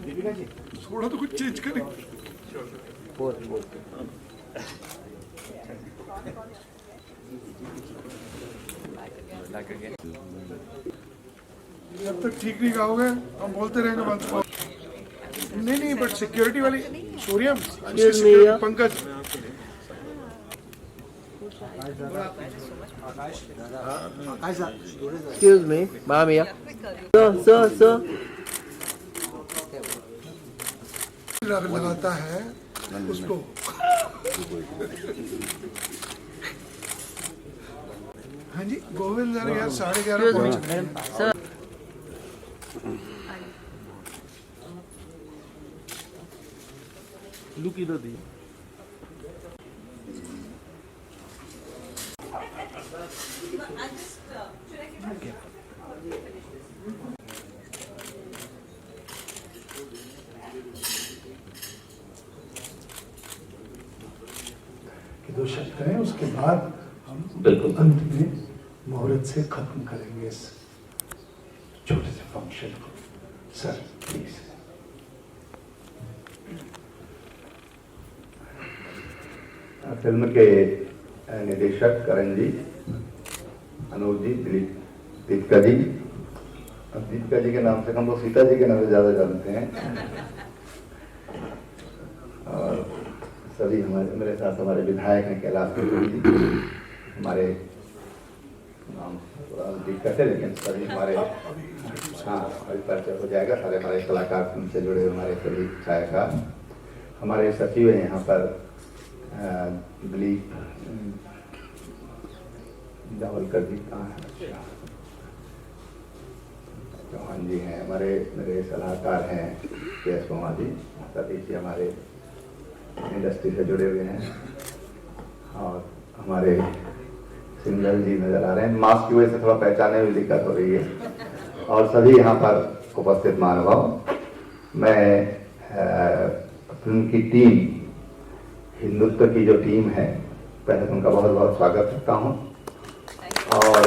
दीपिका जी थोड़ा तो कुछ चेंज करें। जब तक ठीक नहीं गाओगे हम बोलते रहेंगे बात। नहीं बट सिक्योरिटी वाली Suryam Pankaj Excuse me, Ma'am here. Sir. लगाता है उसको। हाँ जी गोविंद यार 11:30 पहुंच। Sir. Look either the. दो शब्द करें उसके बाद हम बिल्कुल अंत में मुहूर्त से खत्म करेंगे इस छोटे से फंक्शन को। Sir please. फिल्म के निर्देशक करण जी, अनूप जी, दीपिका जी। अब दीपिका जी के नाम से हम लोग सीता जी के नाम से ज्यादा जानते हैं। और सभी मेरे साथ हमारे विधायक हैं कैलाश जी, हमारे नाम दिक्कत है लेकिन सभी हमारे अभी परिचय हो जाएगा। सारे हमारे कलाकार फिल्म से जुड़े हमारे सभी छायाकार, हमारे सचिव हैं यहाँ पर दिलीप जावलकर जी, कहाँ है चौहान जी हैं, हमारे मेरे सलाहकार हैं के एस कुमार जी, सतीश जी हमारे इंडस्ट्री से जुड़े हुए हैं, और हमारे सिंगल जी नजर आ रहे हैं। मास्क की वजह से थोड़ा पहचानने में दिक्कत हो रही है। और सभी यहाँ पर उपस्थित महानुभाव। मैं फिल्म की टीम, हिंदुत्व की जो टीम है, पहले तो उनका बहुत बहुत स्वागत करता हूँ और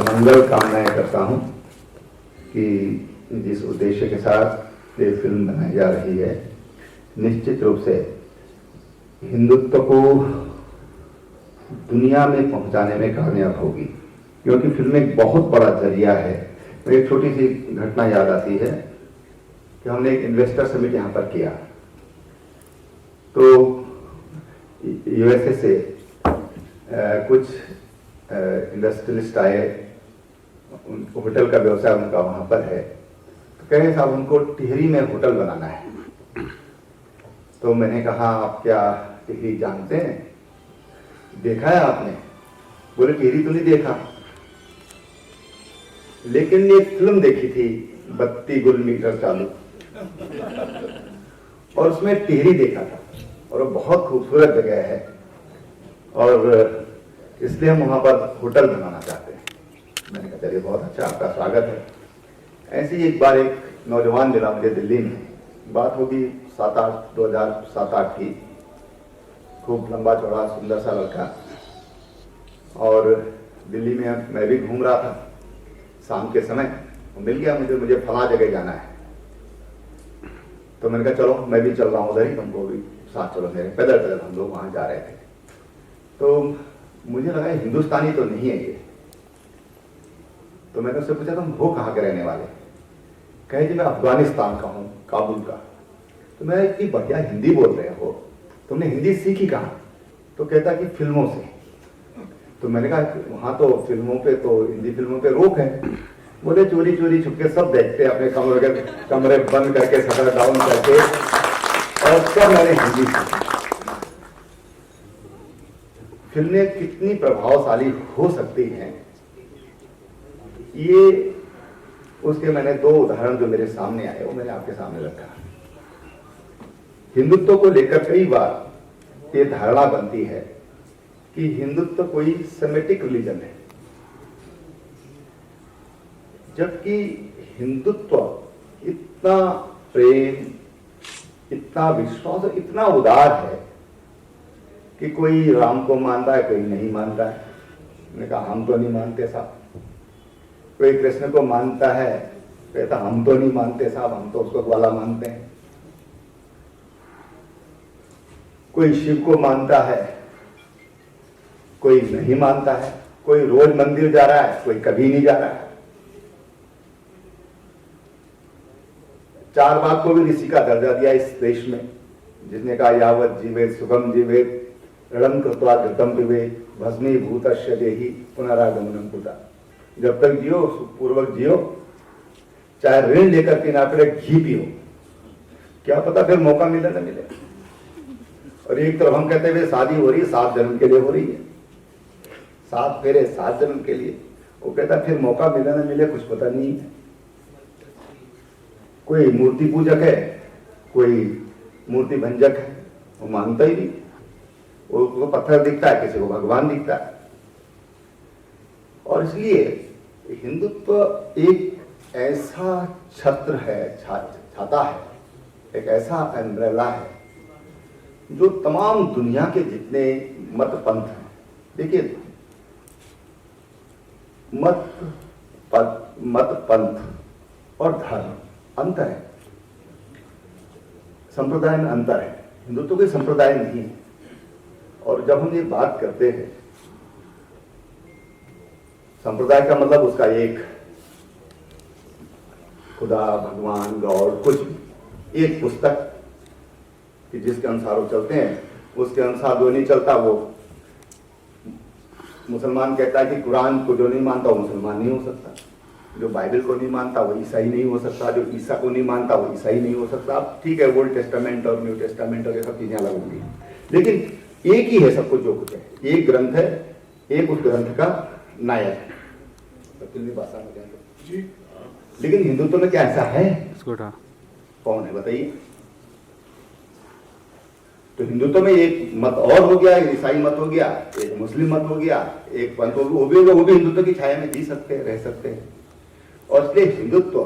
मंगल कामनाएं करता हूँ कि जिस उद्देश्य के साथ ये फिल्म बनाई जा रही है, निश्चित रूप से हिंदुत्व को दुनिया में पहुंचाने में कामयाब होगी, क्योंकि फिल्म एक बहुत बड़ा जरिया है। तो एक छोटी सी घटना याद आती है कि हमने एक इन्वेस्टर समिट यहाँ पर किया, तो यूएसए से कुछ इंडस्ट्रियलिस्ट आए, होटल का व्यवसाय उनका वहाँ पर है, तो कहे साहब उनको टिहरी में होटल बनाना है। तो मैंने कहा आप क्या टिहरी जानते हैं, देखा है आपने? बोले टिहरी तो नहीं देखा, लेकिन एक फिल्म देखी थी बत्ती गुल मीटर चालू, और उसमें टिहरी देखा था, और वो बहुत खूबसूरत जगह है और इसलिए हम वहां पर होटल बनाना चाहते हैं। मैंने कहा चलिए बहुत अच्छा, आपका स्वागत है। ऐसे ही एक बार एक नौजवान मिला मुझे दिल्ली में, बात होगी 2007-8 की, खूब लंबा चौड़ा सुंदर सा लड़का, और दिल्ली में मैं भी घूम रहा था शाम के समय, मिल गया मुझे फला जगह जाना है। तो मैंने कहा चलो मैं भी चल रहा हूँ उधर ही, तुमको भी साथ चलो मेरे। पैदल हम लोग वहां जा रहे थे, तो मुझे लगा हिंदुस्तानी तो नहीं है ये, तो मैंने उससे पूछा तुम हो कहाँ के रहने वाले? कहे जी मैं अफगानिस्तान का हूँ, काबुल का। तो मैं इतनी बढ़िया हिंदी बोल रहे हो, तुमने हिंदी सीखी कहाँ? तो कहता कि फिल्मों से। तो मैंने कहा वहां तो फिल्मों पे, तो हिंदी फिल्मों पे रोक है। बोले चोरी चोरी छुपके सब देखते हैं, अपने कमरे बंद करके, शटर डाउन करके, और सब मैंने हिंदी सीखी। फिल्में कितनी प्रभावशाली हो सकती हैं, ये उसके मैंने 2 उदाहरण जो मेरे सामने आए वो मैंने आपके सामने रखा। हिंदुत्व को लेकर कई बार ये धारणा बनती है कि हिंदुत्व कोई सेमेटिक रिलीजन है, जबकि हिंदुत्व इतना प्रेम, इतना विश्वास और इतना उदार है कि कोई राम को मानता है, कोई नहीं मानता है। मैंने कहा हम तो नहीं मानते साहब, कोई कृष्ण को मानता है, कहता हम तो नहीं मानते साहब, हम तो उसको ग्वाला मानते हैं। कोई शिव को मानता है, कोई नहीं मानता है। कोई रोज मंदिर जा रहा है, कोई कभी नहीं जा रहा है। चारवाक को भी ऋषि का दर्जा दिया इस देश में, जिसने कहा यावत जीवेत सुखम जीवेत ऋणम कृत्वा घृतम पिबेत भस्मीभूतस्य देहि पुनरागमनम कुतः। जब तक जियो सुखपूर्वक जियो, चाहे ऋण लेकर के ना पड़े, घी पियो, क्या पता फिर मौका मिले ना मिले। और एक तरफ हम कहते हुए शादी हो रही है, 7 जन्म के लिए हो रही है, 7 फेरे 7 जन्म के लिए। वो कहता फिर मौका मिले ना मिले कुछ पता नहीं है। कोई मूर्ति पूजक है, कोई मूर्ति भंजक है, वो मानता ही नहीं। वो पत्थर दिखता है, किसी को भगवान दिखता है। और इसलिए हिंदुत्व एक ऐसा छत्र है, छाता है, एक ऐसा एम्ब्रेला है जो तमाम दुनिया के जितने मत पंथ हैं, देखिए मत पंथ और धर्म अंतर है, संप्रदाय में अंतर है। हिंदुत्व कोई संप्रदाय नहीं है। और जब हम ये बात करते हैं, संप्रदाय का मतलब उसका एक खुदा, भगवान, गॉड, कुछ भी एक पुस्तक कि जिसके अनुसार वो चलते हैं, उसके अनुसार जो नहीं चलता वो मुसलमान कहता है कि कुरान को जो नहीं मानता वो मुसलमान नहीं हो सकता, जो बाइबल को नहीं मानता वो ईसाई नहीं हो सकता, जो ईसा को नहीं मानता वो ईसाई नहीं हो सकता। अब ठीक है, ओल्ड टेस्टामेंट और न्यू टेस्टामेंट और ये सब चीजें अलग होंगी, लेकिन एक ही है सब कुछ जो कुछ है। एक ग्रंथ है, एक उस ग्रंथ का नायक है। भाषा में जी। लेकिन हिंदुत्व में क्या ऐसा है? कौन है बताइए? तो हिंदुत्व में एक मत और हो गया, एक ईसाई मत हो गया, एक मुस्लिम मत हो गया, एक पंथ हो गया, वो भी हिंदुत्व की छाया में जी सकते हैं, रह सकते हैं। और इसलिए हिंदुत्व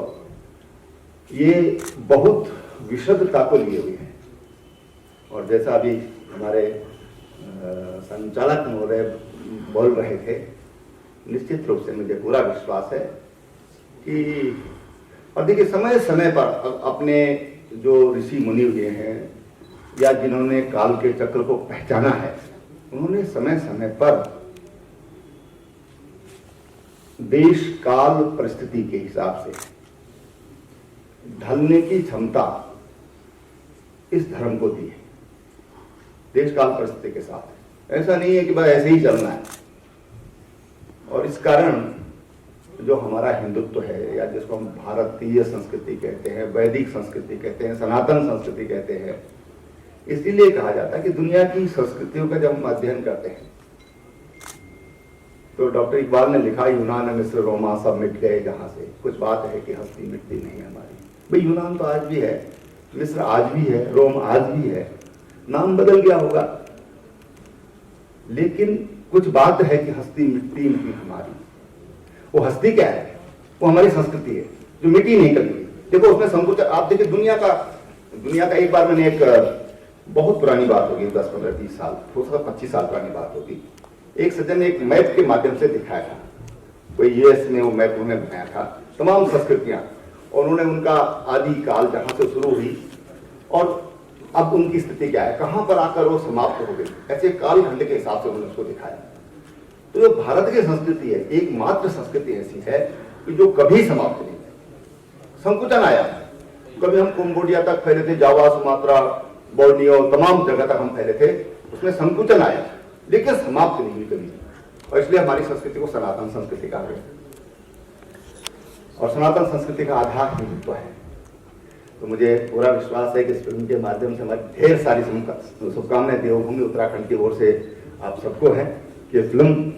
ये बहुत विशुद्धता को लिए हुए है। और जैसा अभी हमारे संचालक महोदय बोल रहे थे, निश्चित रूप से मुझे पूरा विश्वास है कि, और देखिए समय समय पर अपने जो ऋषि मुनि हुए हैं या जिन्होंने काल के चक्र को पहचाना है, उन्होंने समय समय पर देश काल परिस्थिति के हिसाब से ढलने की क्षमता इस धर्म को दी है, देश काल परिस्थिति के साथ। ऐसा नहीं है कि बस ऐसे ही चलना है। और इस कारण जो हमारा हिंदुत्व है, या जिसको हम भारतीय संस्कृति कहते हैं, वैदिक संस्कृति कहते हैं, सनातन संस्कृति कहते हैं, इसीलिए कहा जाता है कि दुनिया की संस्कृतियों का जब हम अध्ययन करते हैं, तो डॉक्टर इकबाल ने लिखा, यूनान मिस्र रोमा सब मिट गए जहां से, कुछ बात है कि हस्ती मिटती नहीं हमारी। भाई यूनान तो आज भी है, मिस्र आज भी है, रोम आज भी है, नाम बदल गया होगा, लेकिन कुछ बात है कि हस्ती मिटती नहीं हमारी। वो हस्ती क्या है? वो हमारी संस्कृति है जो मिटी नहीं कभी। देखो उसमें संकुच, आप देखिए दुनिया का एक बार मैंने एक बहुत पुरानी बात होगी, 10, 15, 20 साल, हो सकता 25 साल पुरानी बात होगी। एक सज्जन ने एक मैप के माध्यम से दिखाया था, कोई यूएस में वो मैप उन्होंने बनाया था, तमाम संस्कृतियां, और उन्होंने उनका आदि काल जहां से शुरू हुई और अब उनकी स्थिति क्या है, कहां पर आकर वो समाप्त हो गई, ऐसे कालखंड के हिसाब से उन्होंने उसको दिखाया। तो जो भारत की संस्कृति है, एकमात्र संस्कृति ऐसी है कि जो कभी समाप्त नहीं है। संकुचन आया, कभी हम कंबोडिया तक फैले थे, जावा, सुमात्रा, बोर्नियो, तमाम जगह तक हम फैले थे, उसमें संकुचन आया, लेकिन समाप्त नहीं हुई कभी। और इसलिए हमारी संस्कृति को सनातन संस्कृति कहा गया, और सनातन संस्कृति का आधार हिंदुत्व है। तो मुझे पूरा विश्वास है कि इस फिल्म के माध्यम से हमारी ढेर सारी शुभकामनाएं देवभूमि उत्तराखंड की ओर से आप सबको है कि फिल्म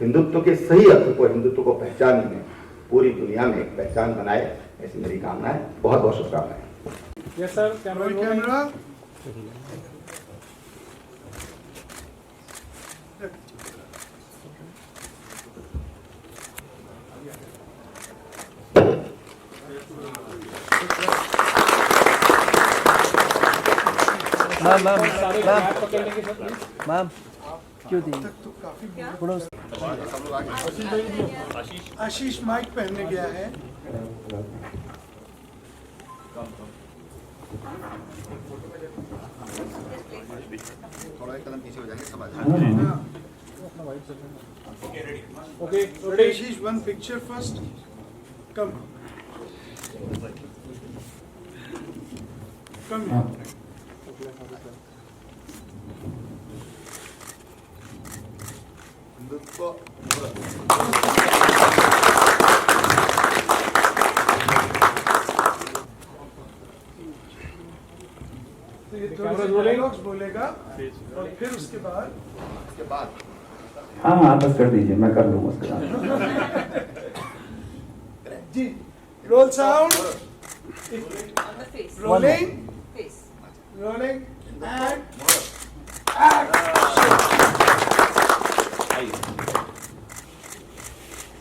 हिंदुत्व के सही अर्थ को, हिंदुत्व को पहचानने में पूरी दुनिया में एक पहचान बनाए, ऐसी मेरी कामना है। बहुत बहुत शुभकामनाएं। Yes sir, camera. मैम क्यों दी? आशीष माइक पहनने गया है। थोड़ा एक कदम पीछे हो जाएंगे, सब आ Okay, ready? Ashish, one picture first. Come. Come here. Dialogues बोलेगा और फिर उसके बाद हाँ हाँ बस कर दीजिए, मैं कर लूँगा उसके बाद। जी roll sound rolling rolling and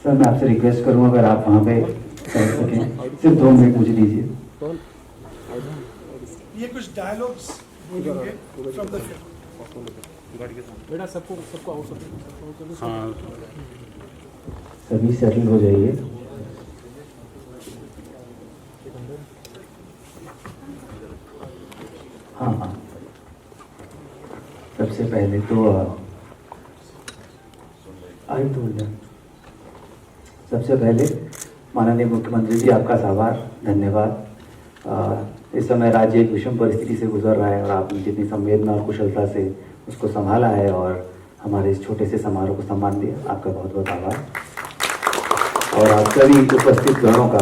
sir मैं आपसे रिक्वेस्ट करूँगा अगर आप वहाँ पे कर सकें, सिर्फ 2 मिनट मुझे दीजिए। ये कुछ डायलॉग्स बोलेंगे फ्रॉम द फिल्म। बेटा सबको हाँ सभी सेटल हो जाइए। हाँ हाँ सबसे पहले तो सबसे पहले माननीय मुख्यमंत्री जी आपका आभार, धन्यवाद। इस समय राज्य एक विषम परिस्थिति से गुजर रहा है और आपने जितनी संवेदना और कुशलता से उसको संभाला है और हमारे इस छोटे से समारोह को सम्मान दिया, आपका बहुत बहुत आभार। और आप सभी उपस्थित गणों का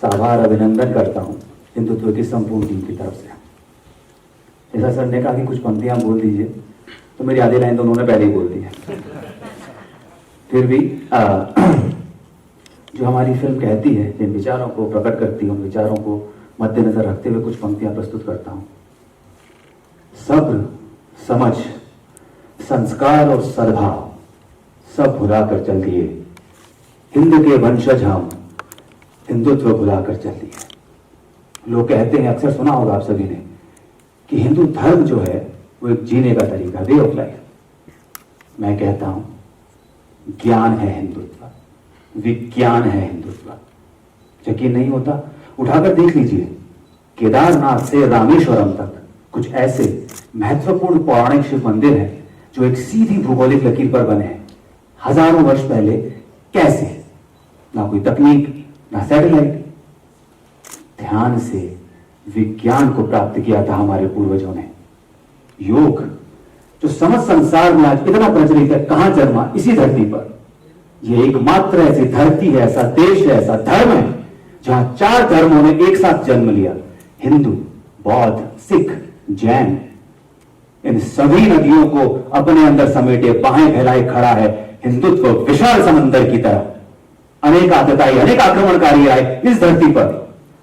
आभार अभिनंदन करता हूँ हिंदुत्व की संपूर्ण टीम की तरफ से। जैसा सर ने कहा कि कुछ पंक्तियाँ बोल दीजिए, तो मेरी आधी लाइन तो उन्होंने पहले ही बोल दी है। फिर भी जो हमारी फिल्म कहती है, जिन विचारों को प्रकट करती है, उन विचारों को मद्देनजर रखते हुए कुछ पंक्तियां प्रस्तुत करता हूं। सब्र, समझ, संस्कार और सद्भाव सब भुलाकर चल दिए, हिंद के वंशज हम हिंदुत्व भुलाकर चल दिए। लोग कहते हैं, अक्सर सुना होगा आप सभी ने, कि हिंदू धर्म जो है वो एक जीने का तरीका, वे ऑफ लाइफ। मैं कहता हूं ज्ञान है हिंदुत्व, विज्ञान है हिंदुत्व। यकीन नहीं होता, उठाकर देख लीजिए, केदारनाथ से रामेश्वरम तक कुछ ऐसे महत्वपूर्ण पौराणिक शिव मंदिर हैं जो एक सीधी भूगोलिक लकीर पर बने हैं। हजारों वर्ष पहले कैसे? ना कोई तकनीक, ना सैटेलाइट, ध्यान से विज्ञान को प्राप्त किया था हमारे पूर्वजों ने। योग जो समस्त संसार में आज इतना प्रचलित है, कहां जन्मा? इसी धरती पर। यह एकमात्र ऐसी धरती है, ऐसा देश है, ऐसा धर्म है जहां 4 धर्मों ने एक साथ जन्म लिया। हिंदू, बौद्ध, सिख, जैन, इन सभी नदियों को अपने अंदर समेटे बाहें फैलाए खड़ा है हिंदुत्व विशाल समंदर की तरह। अनेक आतताई, अनेक आक्रमणकारी आए इस धरती पर,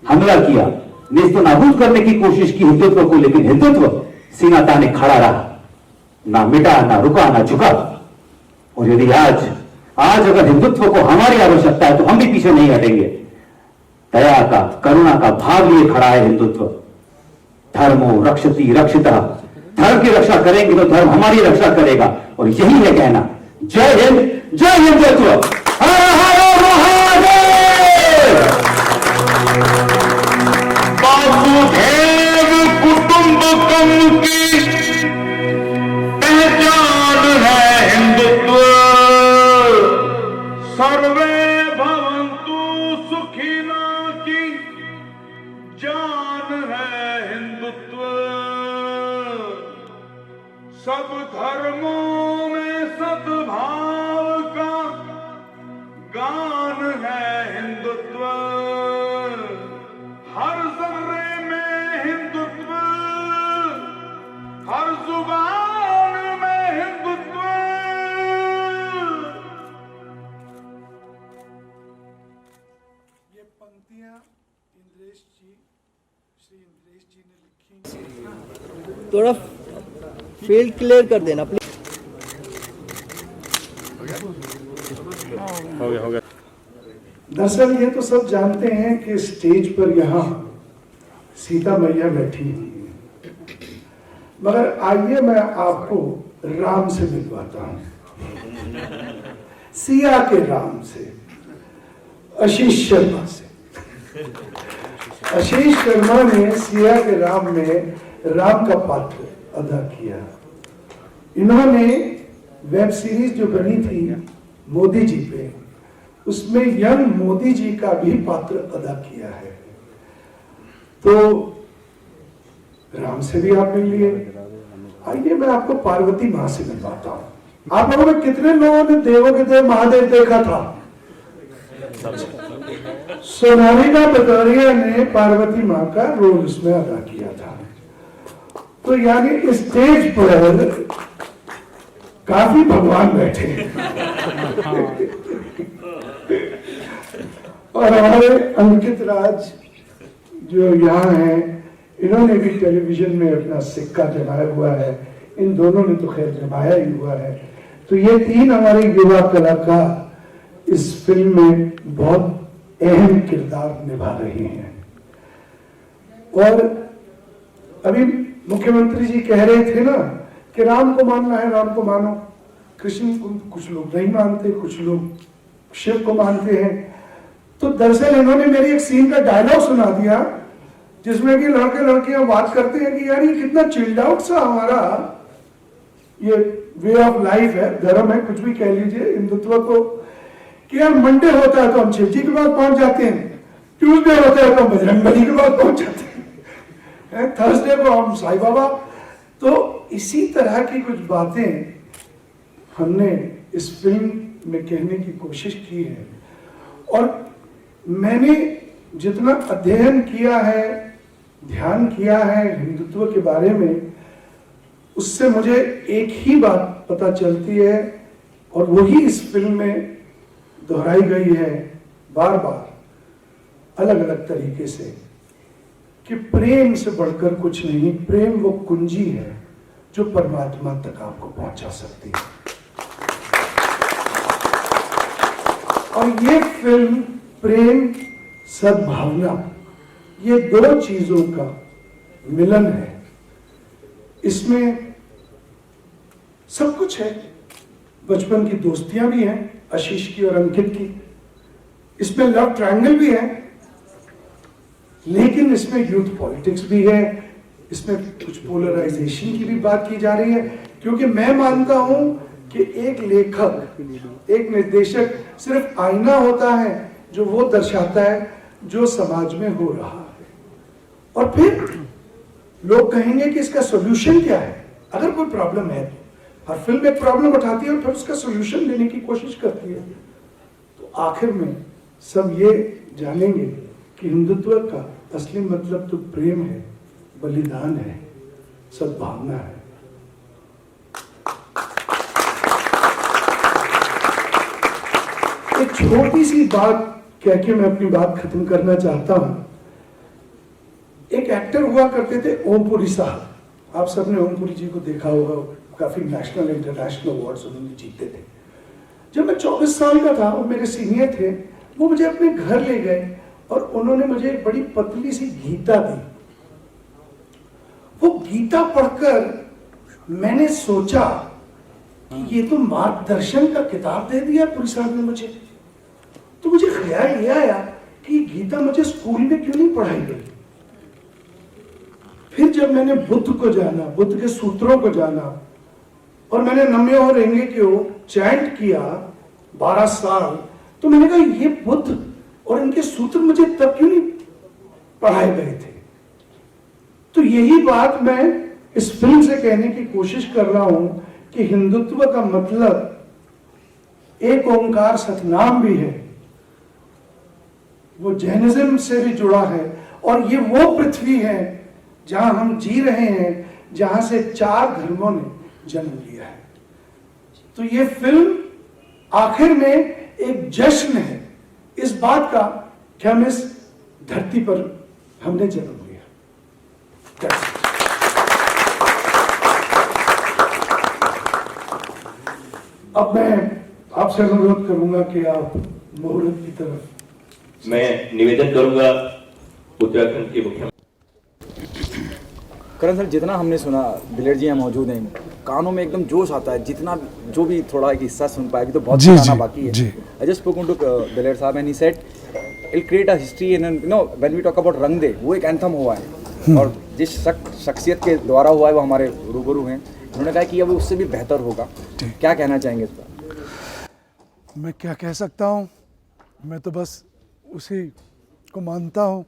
हमला किया, नेस्तो नाबूद करने की कोशिश की हिंदुत्व को, लेकिन हिंदुत्व सीना ताने खड़ा रहा, ना मिटा, ना रुका, ना झुका। और यदि आज अगर हिंदुत्व को हमारी आवश्यकता है तो हम भी पीछे नहीं हटेंगे। दया का, करुणा का भाव लिए खड़ा है हिंदुत्व। धर्मो रक्षति रक्षिता, धर्म की रक्षा करेंगे तो धर्म हमारी रक्षा करेगा। और यही है कहना। जय हिंद, जय हिंदुत्व, हर हर महादेव। वसुधैव कुटुंबकम की पहचान है हिंदुत्व। सर्वे भवन्तु सुखिना की जान है हिंदुत्व। सब धर्मों में सद्भाव का गान है हिंदुत्व। हर जर्रे में हिंदुत्व, हर जुबान में हिंदुत्व। ये पंक्तियां इंद्रेश जी, श्री इंद्रेश जी ने लिखी। थोड़ा फील्ड क्लियर कर देना प्लीज। हो गया। दरअसल ये तो सब जानते हैं कि स्टेज पर यहाँ सीता मैया बैठी हुई है, मगर आइए मैं आपको राम से मिलवाता हूँ। सिया के राम से, आशीष शर्मा से। आशीष शर्मा ने सिया के राम में राम का पात्र अदा किया। इन्होंने वेब सीरीज जो बनी थी मोदी जी पे, उसमें यंग मोदी जी का भी पात्र अदा किया है। तो राम से भी आप मिल लिए। आइए मैं आपको पार्वती माँ से मिलवाता हूँ। आप लोगों में कितने लोगों ने देवों के देव महादेव देखा था? सोनालिका पटोरिया ने पार्वती माँ का रोल उसमें अदा किया था। तो यानी स्टेज पर काफी भगवान बैठे और हमारे अंकित राज जो यहाँ हैं, इन्होंने भी टेलीविजन में अपना सिक्का जमाया हुआ है। इन दोनों ने तो खैर जमाया ही हुआ है। तो ये तीन हमारे युवा कलाकार इस फिल्म में बहुत अहम किरदार निभा रहे हैं। और अभी मुख्यमंत्री जी कह रहे थे ना कि राम को मानना है, राम को मानो। कृष्ण को कुछ लोग नहीं मानते, कुछ लोग शिव को मानते हैं। तो दरअसल इन्होंने मेरी एक सीन का डायलॉग सुना दिया जिसमें कि लड़के लड़कियां बात करते हैं कि यार ये कितना चिल्ड आउट सा हमारा ये वे ऑफ लाइफ है, धर्म है, कुछ भी कह लीजिए हिंदुत्व को, कि यार मंडे होता है तो हम शिव जी के पास पहुंच जाते हैं, ट्यूसडे होता है तो हम बजरंगबली के पास पहुंच जाते हैं, थर्सडे को हम साईं बाबा। तो इसी तरह की कुछ बातें हमने इस फिल्म में कहने की कोशिश की है। और मैंने जितना अध्ययन किया है, ध्यान किया है हिंदुत्व के बारे में, उससे मुझे एक ही बात पता चलती है और वही इस फिल्म में दोहराई गई है बार बार अलग अलग तरीके से, कि प्रेम से बढ़कर कुछ नहीं, प्रेम वो कुंजी है जो परमात्मा तक आपको पहुंचा सकती है। और ये फिल्म प्रेम, सद्भावना, ये दो चीजों का मिलन है। इसमें सब कुछ है। बचपन की दोस्तियां भी हैं, आशीष की और अंकित की। इसमें लव ट्रायंगल भी है, लेकिन इसमें यूथ पॉलिटिक्स भी है। इसमें कुछ पोलराइजेशन की भी बात की जा रही है, क्योंकि मैं मानता हूं कि एक लेखक, एक निर्देशक सिर्फ आईना होता है जो वो दर्शाता है जो समाज में हो रहा है। और फिर लोग कहेंगे कि इसका सॉल्यूशन क्या है। अगर कोई प्रॉब्लम है तो हर फिल्म एक प्रॉब्लम उठाती है और फिर उसका सॉल्यूशन देने की कोशिश करती है। तो आखिर में सब ये जानेंगे कि हिंदुत्व का असली मतलब तो प्रेम है, बलिदान है, सद्भावना है। एक छोटी सी बात कह के मैं अपनी बात खत्म करना चाहता हूं। एक एक्टर हुआ करते थे ओमपुरी साहब। आप सबने ओमपुरी जी को देखा होगा, काफी नेशनल इंटरनेशनल अवार्ड्स उन्होंने जीते थे। जब मैं 24 साल का था और मेरे सीनियर थे, वो मुझे अपने घर ले गए और उन्होंने मुझे एक बड़ी पतली सी गीता दी। वो गीता पढ़कर मैंने सोचा कि ये तो मार्गदर्शन का किताब दे दिया पुरी साहब ने मुझे। तो मुझे ख्याल ये आया कि गीता मुझे स्कूल में क्यों नहीं पढ़ाई गई। फिर जब मैंने बुद्ध को जाना, बुद्ध के सूत्रों को जाना, और मैंने नम्यो रेंगे क्यों चैंट किया 12 साल, तो मैंने कहा ये बुद्ध और इनके सूत्र मुझे तब क्यों नहीं पढ़ाए गए थे। तो यही बात मैं इस फिल्म से कहने की कोशिश कर रहा हूं कि हिंदुत्व का मतलब एक ओंकार सतनाम भी है, वो जैनिज्म से भी जुड़ा है, और ये वो पृथ्वी है जहां हम जी रहे हैं, जहां से 4 धर्मों ने जन्म लिया है। तो ये फिल्म आखिर में एक जश्न है इस बात का कि हम इस धरती पर हमने जन्म लिया। अब मैं आपसे अनुरोध करूंगा कि आप मुहूर्त की तरफ। मैं निवेदन करूंगा उत्तराखंड के मुख्यमंत्री। करण सर, जितना हमने सुना, दिलेर जी यहाँ मौजूद हैं, कानों में एकदम जोश आता है, जितना जो भी थोड़ा एक हिस्सा सुन पाया, अभी तो बहुत जी, गाना जी, बाकी जी। है। I just spoken to Diler sahab and he said it create a history in no when we talk about Rang De, वो एक एंथम हुआ है और जिस शख्सियत के द्वारा हुआ है वो हमारे रूबरू हैं। उन्होंने कहा कि अब उससे भी बेहतर होगा। क्या कहना चाहेंगे इस पर? मैं क्या कह सकता हूँ, मैं तो बस उसी को मानता हूँ,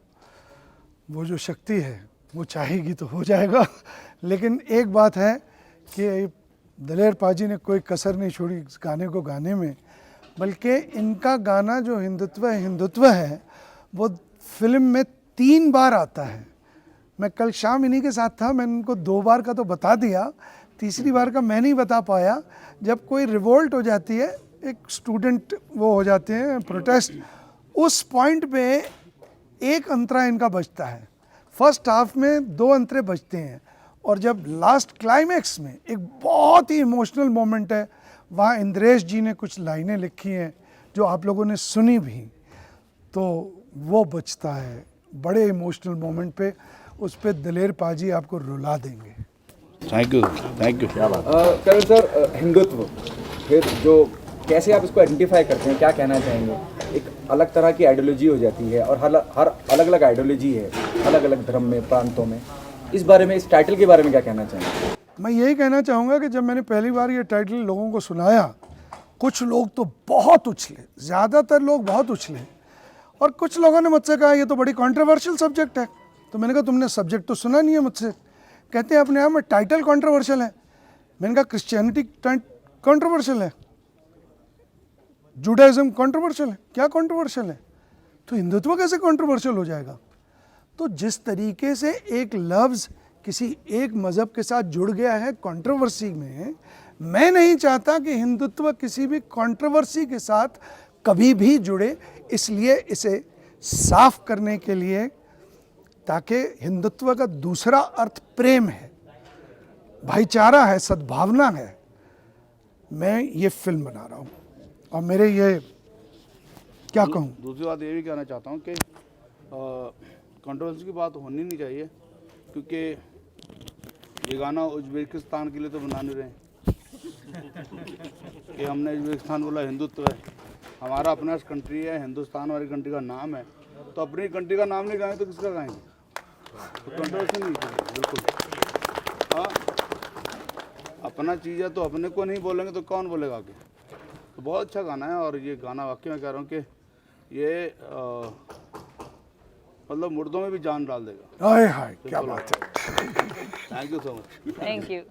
वो जो शक्ति है वो चाहेगी तो हो जाएगा। लेकिन एक बात है कि दलेर पाजी ने कोई कसर नहीं छोड़ी इस गाने को गाने में, बल्कि इनका गाना जो हिंदुत्व है वो फिल्म में 3 बार आता है। मैं कल शाम इन्हीं के साथ था, मैंने उनको 2 बार का तो बता दिया, तीसरी बार का मैं नहीं बता पाया। जब कोई रिवोल्ट हो जाती है, एक स्टूडेंट वो हो जाते हैं प्रोटेस्ट, उस पॉइंट पे एक अंतरा इनका बजता है। फर्स्ट हाफ में 2 अंतरे बजते हैं और जब लास्ट क्लाइमैक्स में एक बहुत ही इमोशनल मोमेंट है, वहाँ इंद्रेश जी ने कुछ लाइनें लिखी हैं जो आप लोगों ने सुनी भी, तो वो बचता है बड़े इमोशनल मोमेंट पे। उस पे दलेर पाजी आपको रुला देंगे। Thank you Karan sir, Hindutva फिर जो कैसे आप इसको आइडेंटिफाई करते हैं, क्या कहना चाहेंगे? एक अलग तरह की आइडियोलॉजी हो जाती है और हर अलग अलग आइडियोलॉजी है अलग अलग धर्म में, प्रांतों में। इस बारे में, इस टाइटल के बारे में क्या कहना चाहेंगे? मैं यही कहना चाहूँगा कि जब मैंने पहली बार ये टाइटल लोगों को सुनाया, कुछ लोग तो बहुत उछले, ज़्यादातर लोग बहुत उछले, और कुछ लोगों ने मुझसे कहा ये तो बड़ी कंट्रोवर्शियल सब्जेक्ट है। तो मैंने कहा तुमने सब्जेक्ट तो सुना नहीं है मुझसे। कहते हैं अपने आप में टाइटल कंट्रोवर्शियल है। मैंने कहा क्रिश्चियनिटी कंट्रोवर्शियल है, जुडाइज्म कंट्रोवर्शियल है, क्या कंट्रोवर्शियल है? तो हिंदुत्व कैसे कंट्रोवर्शियल हो जाएगा? तो जिस तरीके से एक लफ्ज़ किसी एक मज़हब के साथ जुड़ गया है कंट्रोवर्सी में, मैं नहीं चाहता कि हिंदुत्व किसी भी कंट्रोवर्सी के साथ कभी भी जुड़े। इसलिए इसे साफ करने के लिए, ताकि हिंदुत्व का दूसरा अर्थ प्रेम है, भाईचारा है, सद्भावना है, मैं ये फिल्म बना रहा हूँ। और मेरे ये क्या कहूँ, दूसरी बात ये भी कहना चाहता हूँ कि कंट्रोवर्सी की बात होनी नहीं चाहिए, क्योंकि ये गाना उज्बेकिस्तान के लिए तो बना नहीं रहे कि हमने उज्बेकिस्तान बोला हिंदुत्व है। हमारा अपना कंट्री है, हिंदुस्तान हमारी कंट्री का नाम है, तो अपनी कंट्री का नाम नहीं गाएं तो किसका गाएंगे? तो कंट्रोवर्सी नहीं चाहिए बिल्कुल। हाँ, अपना चीज़ है तो अपने को नहीं बोलेंगे तो कौन बोलेगा आगे? तो बहुत अच्छा गाना है, और ये गाना वाकई मैं कह रहा हूँ कि ये मतलब मुर्दों में भी जान डाल देगा। हाय हाय क्या बात है। Thank you so much. Thank you.